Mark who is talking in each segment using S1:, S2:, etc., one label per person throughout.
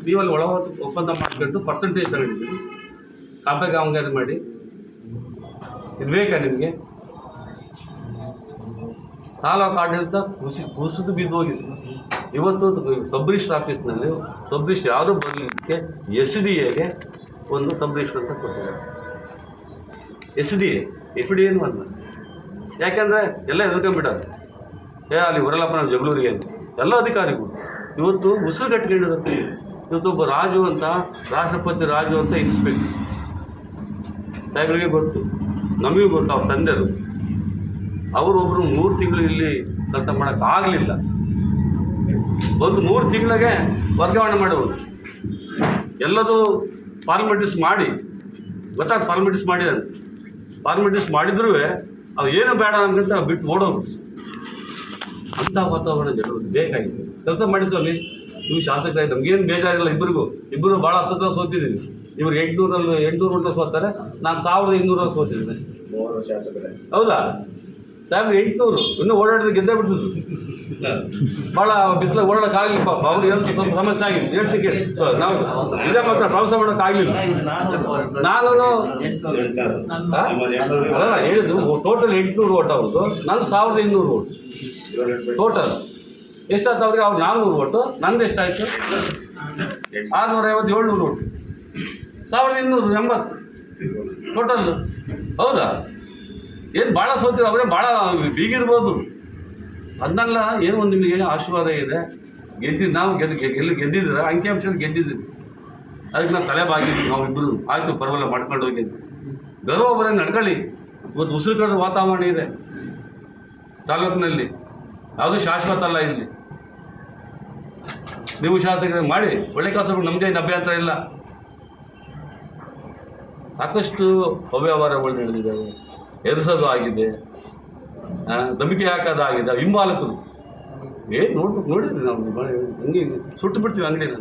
S1: ನೀವಲ್ಲಿ ಒಳ ಒಪ್ಪಂದ ಮಾಡ್ಕೊಂಡು ಪರ್ಸೆಂಟೇಜ್ ತಗೊಂಡಿದ್ದೀರಿ, ಕಾಪೆ ಕಾಮಗಾರಿ ಮಾಡಿ. ಇದು ಬೇಕಾ ನಿಮಗೆ? ತಾಲೂಕು ಆಡಳಿತ ಕುಸಿದು ಬಿದ್ದು ಹೋಗಿದೆ. ಇವತ್ತು ಸಬ್ ರಿಜಿಸ್ಟರ್ ಆಫೀಸ್ನಲ್ಲಿ ಸಬ್ ರಿಜಿಸ್ಟರ್ ಯಾವುದೋ ಬರಲಿಕ್ಕೆ SDAಗೆ ಒಂದು ಸಬ್ ರಿಜಿಸ್ಟರ್ ಅಂತ ಕೊಟ್ಟಿದ್ದಾರೆ. SDA FD ಏನು ಬಂದ? ಯಾಕೆಂದರೆ ಎಲ್ಲ ಎದುರ್ಕೊಂಡ್ಬಿಟ್ಟಾರೆ. ಅಲ್ಲಿ ಬರಲ್ಲಪ್ಪ ನಾವು ಜಗಳೂರಿಗೆ ಅಂತ ಎಲ್ಲ ಅಧಿಕಾರಿಗಳು ಇವತ್ತು ಉಸಿರು ಕಟ್ಕೊಂಡಿರುತ್ತೆ. ಇವತ್ತೊಬ್ಬ ರಾಜು ಅಂತ, ರಾಷ್ಟ್ರಪತಿ ರಾಜು ಅಂತ ಇನ್ಸ್ಪೆಕ್ಟರ್ ಸಾಹೇಬರಿಗೆ ಗೊತ್ತು, ನಮಗೂ ಗೊತ್ತು, ಅವ್ರ ತಂದೆರು. ಅವರೊಬ್ಬರು 3 ತಿಂಗಳು ಇಲ್ಲಿ ಕೆಲಸ ಮಾಡೋಕ್ಕಾಗಲಿಲ್ಲ. ಒಂದು 3 ತಿಂಗಳಿಗೆ ವರ್ಗಾವಣೆ ಮಾಡೋರು. ಎಲ್ಲದೂ ಫಾರ್ಮಾಲಿಟೀಸ್ ಮಾಡಿ ಗೊತ್ತಾಗ ಫಾರ್ಮಾಲಿಟೀಸ್ ಮಾಡಿದಾರೆ. ಫಾರ್ಮಾಲಿಟೀಸ್ ಮಾಡಿದ್ರೂ ಅವು ಏನು ಬೇಡ ಅಂತ ಬಿಟ್ಟು ಓಡೋರು. ಅಂಥ ವಾತಾವರಣ ಜನರು ಬೇಕಾಗಿದೆ. ಕೆಲಸ ಮಾಡಿ ಸ್ವಾಮಿ, ನೀವು ಶಾಸಕರಾಗಿ ನಮಗೇನು ಬೇಜಾರಿಲ್ಲ. ಇಬ್ಬರು ಭಾಳ ಹತ್ತಿರ ಸೋತಿದ್ದೀನಿ. ಇವ್ರು 800 ಮಟ್ಟ ಸೋತಾರೆ, ನಾನು 1200 ಸೋತಿದ್ದೀನಿ ಅಷ್ಟೇ. ಹೌದಾ ಸಾಹೇಬ್ರು? 800 ಇನ್ನೂ ಓಡಾಡಿದ್ರೆ ಗೆದ್ದೇ ಬಿಡ್ತಿದ್ರು. ಭಾಳ ಬಿಸಿಲಾಗ ಓಡಾಡೋಕ್ಕಾಗಲಿಲ್ಲ ಪಾಪ. ಅವ್ರು ಏನು ಸ್ವಲ್ಪ ಸಮಸ್ಯೆ ಆಗಿದೆ ಹೇಳ್ತಿಗೆ. ನಾವು ಇದೇ ಮಾತ್ರ ಪ್ರವಾಸ ಮಾಡೋಕ್ಕಾಗಲಿಲ್ಲ. ನಾನು ಅಲ್ಲ ಹೇಳಿದ್ದು, ಟೋಟಲ್ 800 ಓಟ್ ಅವ್ರದ್ದು, ನಾನು 1200 ಓಟ್ ಟೋಟಲ್. ಎಷ್ಟಾಯ್ತು ಅವ್ರಿಗೆ? ಅವ್ರು 400 ಓಟು, ನಂದು ಎಷ್ಟಾಯಿತು? 650 700 ಓಟು, 1280 ಟೋಟಲ್. ಹೌದಾ? ಏನು ಭಾಳ ಸೋತಿರೋ ಅವರೇ ಭಾಳ ಬೀಗಿರ್ಬೋದು. ಅದನ್ನೆಲ್ಲ ಏನೋ ಒಂದು ನಿಮಗೆ ಆಶೀರ್ವಾದ ಇದೆ. ನಾವು ಗೆದ್ದಿದ್ದೀರ, ಅಂಕಿಅಂಶದಲ್ಲಿ ಗೆದ್ದಿದ್ದೀವಿ. ಅದಕ್ಕೆ ನಾವು ತಲೆ ಬಾಗಿದ್ವಿ ನಾವಿಬ್ಬರು. ಆಯಿತು ಪರವಾಗಿಲ್ಲ ಮಾಡ್ಕೊಂಡು ಹೋಗಿದ್ವಿ. ಗರ್ವ ಬರೋ ನಡ್ಕೊಳ್ಳಿ. ಇವತ್ತು ಉಸಿರು ಕಳೆದ ವಾತಾವರಣ ಇದೆ ತಾಲೂಕಿನಲ್ಲಿ. ಯಾವುದು ಶಾಶ್ವತ ಅಲ್ಲ ಇಲ್ಲಿ. ನೀವು ಶಾಸಕರು ಮಾಡಿ ಒಳ್ಳೆ ಕೆಲಸಗಳು, ನಮ್ಮದೇನು ಅಭ್ಯಂತರ ಇಲ್ಲ. ಸಾಕಷ್ಟು ಅವ್ಯವಹಾರಗಳು ನಡೆದಿದ್ದಾವೆ, ಎರಿಸೋದು ಆಗಿದೆ, ಧಮಿಕೆ ಹಾಕೋದಾಗಿದೆ. ಹಿಂಬಾಲಕರು ನೋಡಿದ್ರಿ ನಾವು ಹಂಗೆ ಸುಟ್ಟು ಬಿಡ್ತೀವಿ ಅಂಗಡಿನ.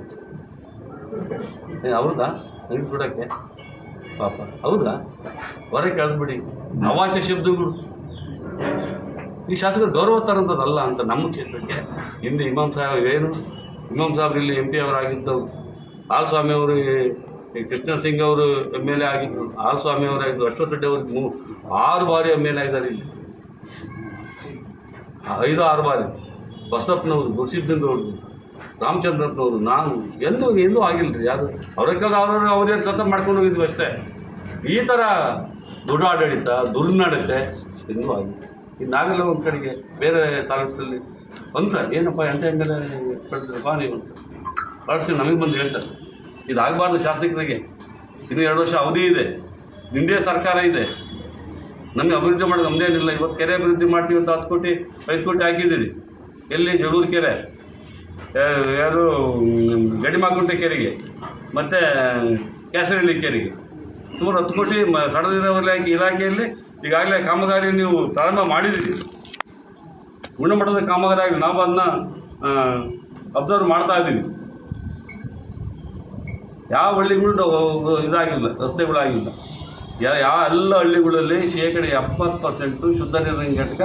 S1: ಹೌದಾ? ಅಂಗಡಿ ಸುಡೋಕ್ಕೆ ಪಾಪ. ಹೌದಾ? ಹೊರಗೆ ಕೆಳದ್ಬಿಡಿ. ಅವಾಚ್ಯ ಶಬ್ದಗಳು ಈ ಶಾಸಕರು ಗೌರವ ತರೋಂಥದ್ದಲ್ಲ ಅಂತ ನಮ್ಮ ಕ್ಷೇತ್ರಕ್ಕೆ. ಹಿಂದೆ ಇಮಾಮ್ ಸಾಹೇಬ್ರು ಇಲ್ಲಿ MP ಅವರಾಗಿದ್ದವು. ಹಾಲಸ್ವಾಮಿ ಅವರು, ಕೃಷ್ಣ ಸಿಂಗ್ ಅವರು MLA ಆಗಿದ್ದರು. ಹಾಲಸ್ವಾಮಿ ಅವರಾಗಿದ್ದು. ಅಶ್ವಥ್ ರೆಡ್ಡಿ ಅವ್ರಿಗೆ 6 ಬಾರಿ MLA ಆಗಿದ್ದಾರೆ ಇಲ್ಲಿ. 5-6 ಬಾರಿ. ಬಸಪ್ಪನವರು, ಗುರುಸಿದ್ದನವರು, ರಾಮಚಂದ್ರಪ್ಪನವರು, ನಾನು ಎಂದೂ ಆಗಿಲ್ಲ ರೀ ಯಾರು. ಅವರೇ ಕೆಲಸ ಮಾಡ್ಕೊಂಡು ಹೋಗಿದ್ವಿ ಅಷ್ಟೇ. ಈ ಥರ ದುಡ್ಡಾಡಳಿತ, ದುರ್ನಡತೆ ಎಂದೂ ಆಗಿಲ್ಲ. ಇದು ನಾವೆಲ್ಲ ಒಂದು ಕಡೆಗೆ ಬೇರೆ ತಾಲೂಕಲ್ಲಿ ಅಂತ ಏನಪ್ಪ MLA ಪಡೆದ್ರಪ್ಪ ನೀವು ಕಳಿಸ್ತೀವಿ ನಮಗೆ ಬಂದು ಹೇಳ್ತಾರೆ. ಇದಾಗಬಾರ್ದು ಶಾಸಕರಿಗೆ. ಇನ್ನು 2 ವರ್ಷ ಅವಧಿ ಇದೆ, ನಿಂದೇ ಸರ್ಕಾರ ಇದೆ, ನಮಗೆ ಅಭಿವೃದ್ಧಿ ಮಾಡೋದು ನಮ್ಮದೇನಿಲ್ಲ. ಇವತ್ತು ಕೆರೆ ಅಭಿವೃದ್ಧಿ ಮಾಡ್ತೀವಿ ಅಂತ 10 ಕೋಟಿ 5 ಕೋಟಿ ಹಾಕಿದ್ದೀರಿ. ಎಲ್ಲಿ? ಜಗಳೂರು ಕೆರೆ, ಯಾರು ಗಡಿಮಾಗುಂಟೆ ಕೆರೆಗೆ ಮತ್ತು ಕ್ಯಾಸರಹಳ್ಳಿ ಕೆರೆಗೆ ಸುಮಾರು 10 ಕೋಟಿ ಸಣ್ಣ ನೀರಾವರಿ ಇಲಾಖೆಯಲ್ಲಿ ಈಗಾಗಲೇ ಕಾಮಗಾರಿ ನೀವು ಪ್ರಾರಂಭ ಮಾಡಿದ್ದೀರಿ. ಗುಣಮಟ್ಟದ ಕಾಮಗಾರಿ ಆಗಿ ನಾವು ಅದನ್ನ ಅಬ್ಸರ್ವ್ ಮಾಡ್ತಾ ಇದ್ದೀವಿ. ಯಾವ ಹಳ್ಳಿಗಳು ಇದಾಗಿಲ್ಲ, ರಸ್ತೆಗಳಾಗಿಲ್ಲ. ಎಲ್ಲ ಹಳ್ಳಿಗಳಲ್ಲಿ 70% ಶುದ್ಧ ನೀರಿನ ಘಟಕ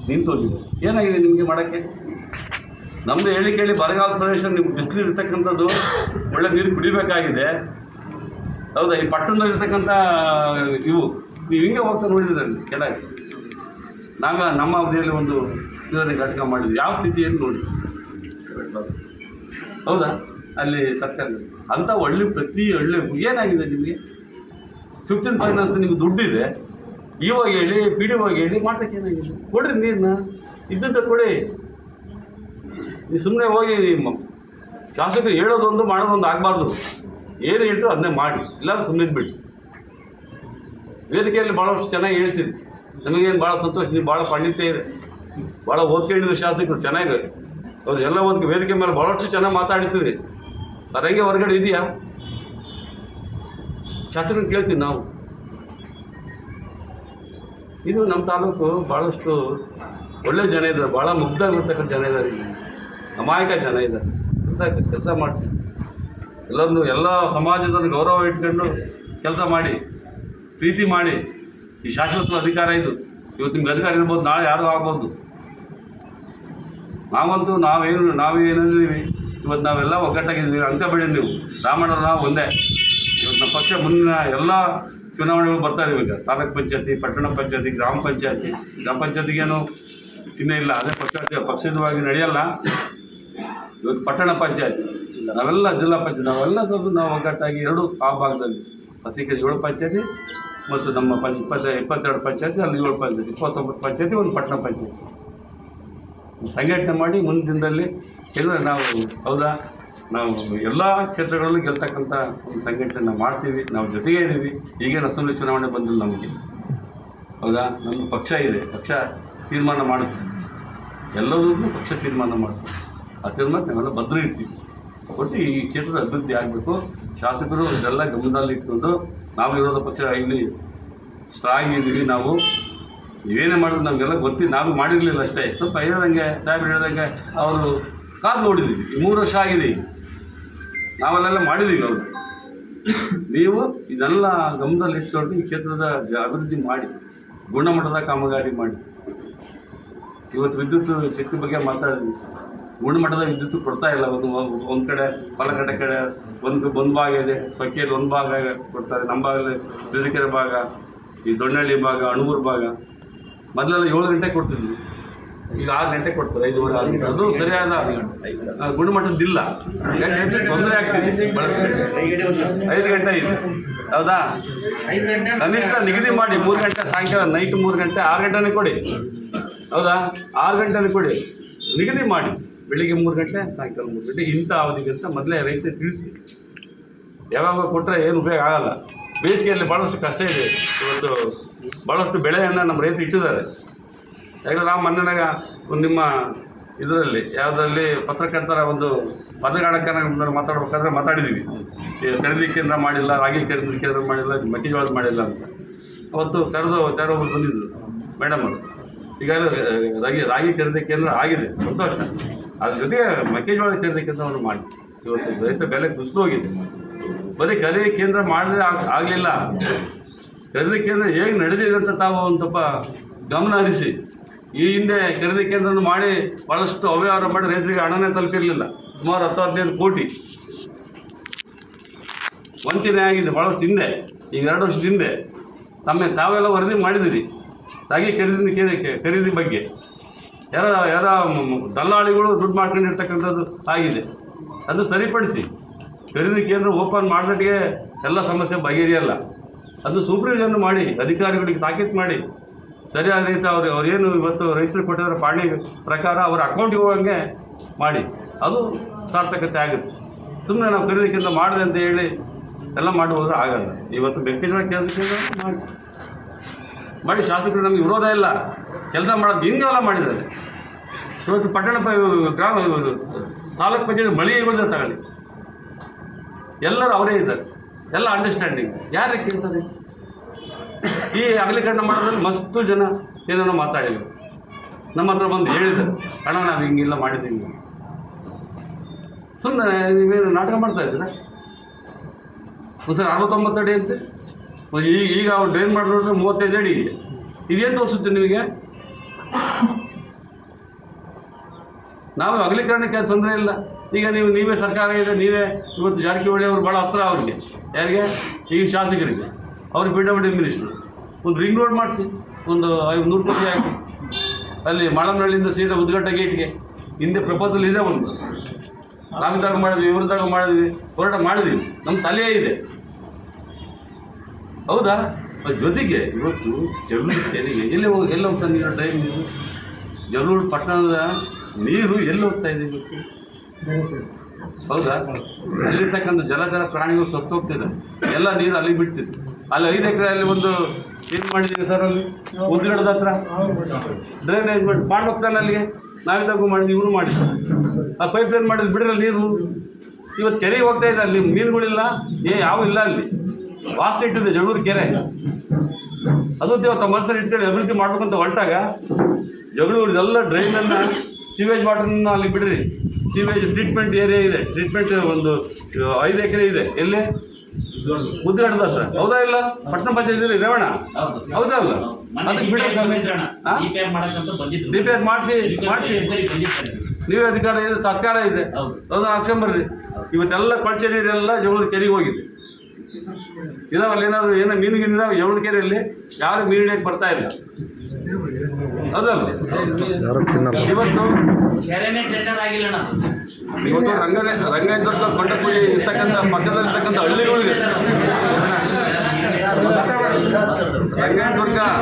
S1: ನಿಂತೋಗಿದೆ. ಏನಾಗಿದೆ ನಿಮಗೆ ಮಾಡೋಕ್ಕೆ? ನಮ್ಮದು ಹೇಳಿ ಬರಗಾಲ ಪ್ರದೇಶ, ನಿಮ್ಗೆ ಬಿಸಿಲು ಇರ್ತಕ್ಕಂಥದ್ದು, ಒಳ್ಳೆ ನೀರು ಕುಡಿಬೇಕಾಗಿದೆ. ಹೌದಾ? ಈ ಪಟ್ಟಣದಲ್ಲಿರ್ತಕ್ಕಂಥ ಇವು ನೀವು ಹಿಂಗೆ ಹೋಗ್ತಾ ನೋಡಿದ್ರೆ ಕೆಳಗೆ ನಮ್ಮ ಅವಧಿಯಲ್ಲಿ ಒಂದು ನೀರಿನ ಘಟಕ ಮಾಡಿದ್ವಿ. ಯಾವ ಸ್ಥಿತಿ ಏನು ನೋಡಿ. ಹೌದಾ? ಅಲ್ಲಿ ಸರ್ಕಾರ ಅಂಥ ಪ್ರತಿ ಹಳ್ಳಿ ಏನಾಗಿದೆ ನಿಮಗೆ? 15 ಫೈನಾನ್ಸ್ ನಿಮ್ಗೆ ದುಡ್ಡಿದೆ, ಇವಾಗ ಹೇಳಿ PDO ಹೇಳಿ ಮಾಡ್ಸೋಕ್ಕೆ ಏನಾಗಿದೆ? ಕೊಡ್ರಿ ನೀರನ್ನ, ಇದ್ದಂತ ಕೊಡಿ. ನೀವು ಸುಮ್ಮನೆ ಹೋಗಿ ಶಾಸಕರು ಹೇಳೋದೊಂದು ಮಾಡೋದೊಂದು ಆಗಬಾರ್ದು. ಏನು ಹೇಳ್ತೀರೋ ಅದನ್ನೇ ಮಾಡಿ, ಇಲ್ಲಾಂದ್ರೆ ಸುಮ್ಮನೆ ಬಿಡಿ. ವೇದಿಕೆಯಲ್ಲಿ ಭಾಳಷ್ಟು ಚೆನ್ನಾಗಿ ಹೇಳ್ತೀರಿ, ನಮಗೇನು ಭಾಳ ಸಂತೋಷ. ನೀವು ಭಾಳ ಪಾಂಡಿತ್ಯ ಇದೆ, ಭಾಳ ಓದ್ಕೊಂಡಿದ್ದು ಶಾಸಕರು ಚೆನ್ನಾಗಿ. ಹೌದು, ಎಲ್ಲ ಒಂದು ವೇದಿಕೆ ಮೇಲೆ ಭಾಳಷ್ಟು ಚೆನ್ನಾಗಿ ಮಾತಾಡ್ತೀರಿ. ಅದಂಗೆ ಹೊರಗಡೆ ಇದೆಯಾ? ಶಾಸಕರನ್ನು ಕೇಳ್ತೀವಿ ನಾವು. ಇದು ನಮ್ಮ ತಾಲೂಕು ಭಾಳಷ್ಟು ಒಳ್ಳೆ ಜನ ಇದ್ದಾರೆ, ಭಾಳ ಮುಗ್ಧಾಗಿರ್ತಕ್ಕಂಥ ಜನ ಇದ್ದಾರೆ, ಅಮಾಯಕ ಜನ ಇದ್ದಾರೆ. ಕೆಲಸ ಮಾಡಿಸಿ ಎಲ್ಲರನ್ನು, ಎಲ್ಲ ಸಮಾಜದ ಗೌರವ ಇಟ್ಕೊಂಡು ಕೆಲಸ ಮಾಡಿ, ಪ್ರೀತಿ ಮಾಡಿ. ಈ ಶಾಶ್ವತ ಅಧಿಕಾರ ಇದು. ಇವತ್ತು ನಿಮ್ಗೆ ಅಧಿಕಾರ ಇರ್ಬೋದು, ನಾಳೆ ಯಾರು ಆಗ್ಬೋದು. ನಾವಂತೂ ನಾವೇನಿದ್ದೀವಿ ಇವತ್ತು ನಾವೆಲ್ಲ ಒಗ್ಗಟ್ಟಾಗಿದ್ದೀವಿ ಅಂದ್ಕೋಬೇಡಿ ನೀವು. ರಾಮಣ್ಣ ನಾವು ಒಂದೇ. ಇವತ್ತು ನಮ್ಮ ಪಕ್ಷ ಮುಂದಿನ ಎಲ್ಲ ಚುನಾವಣೆಗಳು ಬರ್ತಾ ಇವೆ. ಈಗ ತಾಲೂಕ್ ಪಂಚಾಯತಿ, ಪಟ್ಟಣ ಪಂಚಾಯತಿ, ಗ್ರಾಮ ಪಂಚಾಯತಿಗೇನು ಚಿಹ್ನೆ ಇಲ್ಲ, ಅದೇ ಪಕ್ಷದವಾಗಿ ನಡೆಯಲ್ಲ. ಇವತ್ತು ಪಟ್ಟಣ ಪಂಚಾಯತಿ, ನಾವೆಲ್ಲ ಜಿಲ್ಲಾ ಪಂಚಾಯತ್, ನಾವು ಒಗ್ಗಟ್ಟಾಗಿ ಎರಡು ಆ ಭಾಗದಲ್ಲಿ ಹಸಿಕೆ 7 ಪಂಚಾಯತಿ ಮತ್ತು ನಮ್ಮ 22 ಪಂಚಾಯತಿ, ಅಲ್ಲಿ 7 ಪಂಚಾಯತಿ, 29 ಪಂಚಾಯತಿ, ಒಂದು ಪಟ್ಟಣ ಪಂಚಾಯತಿ ಸಂಘಟನೆ ಮಾಡಿ ಮುಂದಿನ ದಿನದಲ್ಲಿ ಎಲ್ಲ ನಾವು ಹೌದಾ ನಾವು ಎಲ್ಲ ಕ್ಷೇತ್ರಗಳಲ್ಲೂ ಗೆಲ್ತಕ್ಕಂಥ ಒಂದು ಸಂಘಟನೆ ನಾವು ಮಾಡ್ತೀವಿ. ನಾವು ಜೊತೆಗೇ ಇದ್ದೀವಿ. ಈಗೇನು ಅಸೆಂಬ್ಲಿ ಚುನಾವಣೆ ಬಂದಿಲ್ಲ ನಮಗೆ, ಹೌದಾ. ನಮ್ಮದು ಪಕ್ಷ ಇದೆ, ಪಕ್ಷ ತೀರ್ಮಾನ ಮಾಡುತ್ತೆ, ಎಲ್ಲರಿಗೂ ಪಕ್ಷ ತೀರ್ಮಾನ ಮಾಡುತ್ತೆ. ಆ ತೀರ್ಮಾನ ನಾವೆಲ್ಲ ಭದ್ರ ಇರ್ತೀವಿ. ಒಟ್ಟು ಈ ಕ್ಷೇತ್ರದ ಅಭಿವೃದ್ಧಿ ಆಗಬೇಕು. ಶಾಸಕರು ಇದೆಲ್ಲ ಗಮನದಲ್ಲಿ ಇಟ್ಕೊಂಡು ನಾವು ವಿರೋಧ ಪಕ್ಷ ಇಲ್ಲಿ ಸ್ಟ್ರಾಂಗ್ ಇದ್ದೀವಿ. ನಾವು ನೀವೇನೇ ಮಾಡಿದ್ರು ನಮಗೆಲ್ಲ ಗೊತ್ತಿದ್ದು, ನಾವು ಮಾಡಿರಲಿಲ್ಲ ಅಷ್ಟೇ. ಸ್ವಲ್ಪ ಹೇಳ್ದಂಗೆ ಸಾಹೇಬ್ರು ಹೇಳ್ದಂಗೆ ಅವರು ಕಾದು ನೋಡಿದ್ದೀವಿ. ಈ 3 ವರ್ಷ ಆಗಿದೆ, ನಾವೆಲ್ಲ ಮಾಡಿದ್ದೀವಿ. ಅವರು ನೀವು ಇದೆಲ್ಲ ಗಮನದಲ್ಲಿ ಇಟ್ಕೊಂಡು ಈ ಕ್ಷೇತ್ರದ ಅಭಿವೃದ್ಧಿ ಮಾಡಿ, ಗುಣಮಟ್ಟದ ಕಾಮಗಾರಿ ಮಾಡಿ. ಇವತ್ತು ವಿದ್ಯುತ್ ಶಕ್ತಿ ಬಗ್ಗೆ ಮಾತಾಡಿದ್ವಿ. ಗುಣಮಟ್ಟದ ವಿದ್ಯುತ್ ಕೊಡ್ತಾ ಇಲ್ಲ. ಒಂದು ಕಡೆ ಪಾಲಕಟ್ಟೆ ಕಡೆ ಒಂದು ಭಾಗ ಇದೆ, ಸೊಕ್ಕೆಯಲ್ಲಿ ಒಂದು ಭಾಗ ಕೊಡ್ತಾರೆ, ನಮ್ಮ ಭಾಗದಲ್ಲಿ ಬಿದಿಕೆರೆ ಭಾಗ, ಈ ದೊಣ್ಣಹಳ್ಳಿ ಭಾಗ, ಅಣಗೂರು ಭಾಗ. ಮೊದಲೆಲ್ಲ 7 ಗಂಟೆಗೆ ಕೊಡ್ತಿದ್ವಿ, ಈಗ 6 ಗಂಟೆಗೆ ಕೊಡ್ತಾರೆ, 5:30 6 ಗಂಟೆ. ಅದು ಸರಿಯಾದ ಗುಣಮಟ್ಟದ್ದಿಲ್ಲ, ತೊಂದರೆ ಆಗ್ತಿದೆ. 5 ಗಂಟೆ ಇದೆ, ಹೌದಾ. ಕನಿಷ್ಠ ನಿಗದಿ ಮಾಡಿ 3 ಗಂಟೆ, ಸಾಯಂಕಾಲ ನೈಟ್ 3 ಗಂಟೆ, 6 ಗಂಟೆನೇ ಕೊಡಿ, ಹೌದಾ. 6 ಗಂಟೆನೇ ಕೊಡಿ, ನಿಗದಿ ಮಾಡಿ. ಬೆಳಿಗ್ಗೆ 3 ಗಂಟೆ, ಸಾಯಂಕಾಲ 3 ಗಂಟೆ, ಇಂಥ ಅವಧಿಗಿಂತ ಮೊದಲೇ ರೈತರಿಗೆ ತಿಳಿಸಿ. ಯಾವಾಗ ಕೊಟ್ಟರೆ ಏನು ಉಪಯೋಗ ಆಗಲ್ಲ. ಬೇಸಿಗೆಯಲ್ಲಿ ಭಾಳಷ್ಟು ಕಷ್ಟ ಇದೆ. ಇವತ್ತು ಭಾಳಷ್ಟು ಬೆಳೆಯನ್ನು ನಮ್ಮ ರೈತರು ಇಟ್ಟಿದ್ದಾರೆ. ಯಾಕಂದರೆ ನಾವು ಮೊನ್ನೆನಾಗ ಒಂದು ನಿಮ್ಮ ಇದರಲ್ಲಿ ಯಾವುದರಲ್ಲಿ ಪತ್ರಕರ್ತರ ಒಂದು ಪದಗಾಡಕನ ಮಾತಾಡ್ಬೇಕಾದ್ರೆ ಮಾತಾಡಿದ್ದೀವಿ. ಖರೀದಿ ಕೇಂದ್ರ ಮಾಡಿಲ್ಲ, ರಾಗಿ ಖರೀದಿ ಕೇಂದ್ರ ಮಾಡಿಲ್ಲ, ಮೆಕ್ಕೆಜೋಳದ ಮಾಡಿಲ್ಲ ಅಂತ. ಅವತ್ತು ಯಾರೋ ಬಂದಿದ್ದರು ಮೇಡಮ್ ಅವರು. ಈಗಾಗಲೇ ರಾಗಿ ಖರೀದಿ ಕೇಂದ್ರ ಆಗಿದೆ, ಸಂತೋಷ. ಅದ್ರ ಜೊತೆಗೆ ಮೆಕ್ಕೆಜೋಳದ ಖರೀದಿ ಕೇಂದ್ರವನ್ನು ಮಾಡಿ. ಇವತ್ತು ರೈತ ಬೆಲೆ ಕುಸಿದು ಹೋಗಿದೆ. ಬರೀ ಖರೀದಿ ಕೇಂದ್ರ ಮಾಡಿದ್ರೆ ಆಗಲಿಲ್ಲ. ಖರೀದಿ ಕೇಂದ್ರ ಹೇಗೆ ನಡೆದಿದೆ ಅಂತ ತಾವು ಒಂದು ಸ್ವಲ್ಪ ಗಮನ ಹರಿಸಿ. ಈ ಹಿಂದೆ ಖರೀದಿ ಕೇಂದ್ರವನ್ನು ಮಾಡಿ ಭಾಳಷ್ಟು ಅವ್ಯವಹಾರ ಮಾಡಿ ರೈತರಿಗೆ ಹಣನೇ ತಲುಪಿರಲಿಲ್ಲ. ಸುಮಾರು 10-15 ಕೋಟಿ ವಂಚನೆ ಆಗಿದೆ ಭಾಳಷ್ಟು ಹಿಂದೆ. ಈಗ 2 ವರ್ಷದ ಹಿಂದೆ ತಾವೆಲ್ಲ ವರದಿ ಮಾಡಿದಿರಿ ರಾಗಿ ಖರೀದಿ ಬಗ್ಗೆ. ಯಾರ ದಲ್ಲಾಳಿಗಳು ದುಡ್ಡು ಮಾಡ್ಕೊಂಡಿರ್ತಕ್ಕಂಥದ್ದು ಆಗಿದೆ. ಅದು ಸರಿಪಡಿಸಿ. ಖರೀದಿ ಕೇಂದ್ರ ಓಪನ್ ಮಾಡಿದಟ್ಟಿಗೆ ಎಲ್ಲ ಸಮಸ್ಯೆ ಬಗೆಹರಿಯಲ್ಲ. ಅದು ಸೂಪರ್ವಿಷನ್ ಮಾಡಿ, ಅಧಿಕಾರಿಗಳಿಗೆ ತಾಕೀತು ಮಾಡಿ, ಸರಿಯಾದ ರೀತಿ ಅವ್ರೇನು ಇವತ್ತು ರೈತರು ಕೊಟ್ಟಿರೋ ಪಾಣಿ ಪ್ರಕಾರ ಅವರ ಅಕೌಂಟಿಗೆ ಹೋಗಂಗೆ ಮಾಡಿ, ಅದು ಸಾರ್ಥಕತೆ ಆಗುತ್ತೆ. ಸುಮ್ಮನೆ ನಾವು ಖರೀದಿ ಕೇಂದ್ರ ಮಾಡಿದೆ ಅಂತ ಹೇಳಿ ಎಲ್ಲ ಮಾಡಿ ಹೋದ್ರೆ ಆಗಲ್ಲ. ಇವತ್ತು ಮೆಕ್ಕೆಜೋಳ ಕೇಂದ್ರ ಮಾಡಿ ಶಾಸಕರು ನಮಗೆ ವಿರೋಧ ಇಲ್ಲ, ಕೆಲಸ ಮಾಡೋದು ಹಿಂಗೆಲ್ಲ ಮಾಡಿದ್ದಾರೆ. ಇವತ್ತು ಪಟ್ಟಣ ಗ್ರಾಮ ತಾಲೂಕು ಪಂಚಾಯತ್ ಮಳಿಗೆಗಳನ್ನ ತಗೊಳ್ಳಿ, ಎಲ್ಲರೂ ಅವರೇ ಇದ್ದಾರೆ, ಎಲ್ಲ ಅಂಡರ್ಸ್ಟ್ಯಾಂಡಿಂಗ್. ಯಾರೇ ಕೇಳ್ತಾರೆ? ಈ ಅಗಲೀಕರಣ ಮಾಡೋದ್ರಲ್ಲಿ ಮಸ್ತು ಜನ ಏನೇನೋ ಮಾತಾಡಿದ್ರು, ನಮ್ಮ ಹತ್ರ ಬಂದು ಹೇಳಿದ್ದಾರೆ, ಅಣ್ಣ ನಾವು ಹಿಂಗಿಲ್ಲ ಮಾಡಿದ್ದೀವಿ. ಸುಮ್ಮನೆ ನೀವೇನು ನಾಟಕ ಮಾಡ್ತಾ ಇದ್ದೀರಾ? ಒಂದು ಸರಿ 69 ಅಡಿ ಅಂತೆ, ಈಗ ಅವ್ರು ಡ್ರೈನ್ ಮಾಡಿ ನೋಡಿದ್ರೆ 35 ಅಡಿ ಇದೆ. ಇದೇನು ತೋರಿಸುತ್ತೆ ನಿಮಗೆ? ನಾವು ಅಗಲೀಕರಣಕ್ಕೆ ತೊಂದರೆ ಇಲ್ಲ. ಈಗ ನೀವೇ ಸರ್ಕಾರ ಇದೆ, ನೀವೇ ಇವತ್ತು ಜಾರಕಿಹೊಳಿ ಅವರು ಭಾಳ ಹತ್ರ ಅವ್ರಿಗೆ, ಯಾರಿಗೆ? ಈಗ ಶಾಸಕರಿಗೆ, ಅವ್ರಿಗೆ PWD ಮಿನಿಸ್ಟ್ರು. ಒಂದು ರಿಂಗ್ ರೋಡ್ ಮಾಡಿಸಿ, ಒಂದು 500 ಕೋಟಿ ಹಾಕಿ, ಅಲ್ಲಿ ಮಾಳಂನಹಳ್ಳಿಯಿಂದ ಸೀದಾ ಉದ್ಘಾಟ ಗೇಟ್ಗೆ ಹಿಂದೆ ಪ್ರಪೋಸಲ್ ಇದೆ. ಒಂದು ನಾವಿದ್ದಾಗ ಮಾಡಿದ್ವಿ, ಇವ್ರದಾಗ ಮಾಡಿದ್ವಿ, ಹೋರಾಟ ಮಾಡಿದ್ವಿ, ನಮ್ಮ ಸಲಹೆ ಇದೆ, ಹೌದಾ. ಜೊತೆಗೆ ಇವತ್ತು ಜಗಳೂರು ತೆರಿಗೆ ಎಲ್ಲಿ ಹೋಗ್ತಾ ನೀರು, ಡ್ರೈನ್ ನೀರು, ಜಗಳೂರು ಪಟ್ಟಣದ ನೀರು ಎಲ್ಲಿ ಹೋಗ್ತಾ ಇದೆ ಇವತ್ತು, ಹೌದಾ. ಅಲ್ಲಿರ್ತಕ್ಕಂಥ ಜಲಚರ ಪ್ರಾಣಿಗಳು ಸತ್ತು ಹೋಗ್ತಿದೆ, ಎಲ್ಲ ನೀರು ಅಲ್ಲಿ ಬಿಡ್ತಿದೆ. ಅಲ್ಲಿ 5 ಎಕರೆಯಲ್ಲಿ ಒಂದು ಏನು ಮಾಡಿದ್ದೀವಿ ಸರ್, ಅಲ್ಲಿ ಉದ್ಗಡದ ಹತ್ರ ಡ್ರೈನೇಜ್ ಮಾಡಿ ಹೋಗ್ತಾನೆ ಅಲ್ಲಿಗೆ. ನಾವಿದ್ದಾಗ ಮಾಡಿದ್ವಿ, ಇವರು ಮಾಡಿದ್ರು. ಆ ಪೈಪ್ ಲೈನ್ ಮಾಡಿದ್ರು, ಬಿಡ್ರಲ್ಲ ನೀರು. ಇವತ್ತು ಕೆರೆಗೆ ಹೋಗ್ತಾ ಇದೆ, ಅಲ್ಲಿ ಮೀನುಗಳಿಲ್ಲ, ಯಾವ ಇಲ್ಲ. ಅಲ್ಲಿ ವಾಸ್ತು ಇಟ್ಟಿದೆ ಜಗಳೂರು ಕೆರೆ. ಅದು ತಮ್ಮ ಮನಸ್ಸಲ್ಲಿ ಇಟ್ಕೊಂಡು ಅಭಿವೃದ್ಧಿ ಮಾಡ್ಬೇಕಂತ ಹೊರಟಾಗ ಜಗಳೂರಿದೆಲ್ಲ ಡ್ರೈನನ್ನು, ಸೀವೇಜ್ ವಾಟರ್ನ ಅಲ್ಲಿ ಬಿಡ್ರಿ. ಸೀವೇಜ್ ಟ್ರೀಟ್ಮೆಂಟ್ ಏರಿಯಾ ಇದೆ, ಟ್ರೀಟ್ಮೆಂಟ್ ಒಂದು 5 ಎಕರೆ ಇದೆ. ಎಲ್ಲಿ? ಉದ್ಘಾಟದ ಹತ್ರ, ಹೌದಾ ಇಲ್ಲ? ಪಟ್ಟಣ ಪಂಚಾಯತ್ ರೇವಣ್ಣ, ಹೌದಾ ಅಲ್ಲ? ಅದಕ್ಕೆ ಬಿಡ್ರಿ, ರಿಪೇರ್ ಮಾಡಿಸಿ ನೀವೇ ಅಧಿಕಾರ ಇದೆ, ಸರ್ಕಾರ ಇದೆ, ಅದನ್ನು ಹಾಕ್ಸ್ಕೊಂಬರ್ರಿ. ಇವತ್ತೆಲ್ಲ ಕೊಳಚೆ ನೀರೆಲ್ಲ ಜವಳದ ಕೆರೆಗೆ ಹೋಗಿದೆ. ಇದಾವಲ್ಲ ಏನಾದರೂ ಏನೋ ಮೀನುಗಿದಾವೆ ಜವಳದ ಕೆರೆಯಲ್ಲಿ, ಯಾರು ಮೀನು ಹಿಡಿಯಕ್ಕೆ ಬರ್ತಾ ಇಲ್ಲ. ಅದಲ್ಲ ಇವತ್ತು ರಂಗೇಂದ್ರ ಕೊಂಡಪುರಿ ಇರ್ತಕ್ಕಂಥ ಪಕ್ಕದಲ್ಲಿರ್ತಕ್ಕಂಥ ಹಳ್ಳಿಗಳಿದೆ. ರಂಗೇಂದ್ರಗ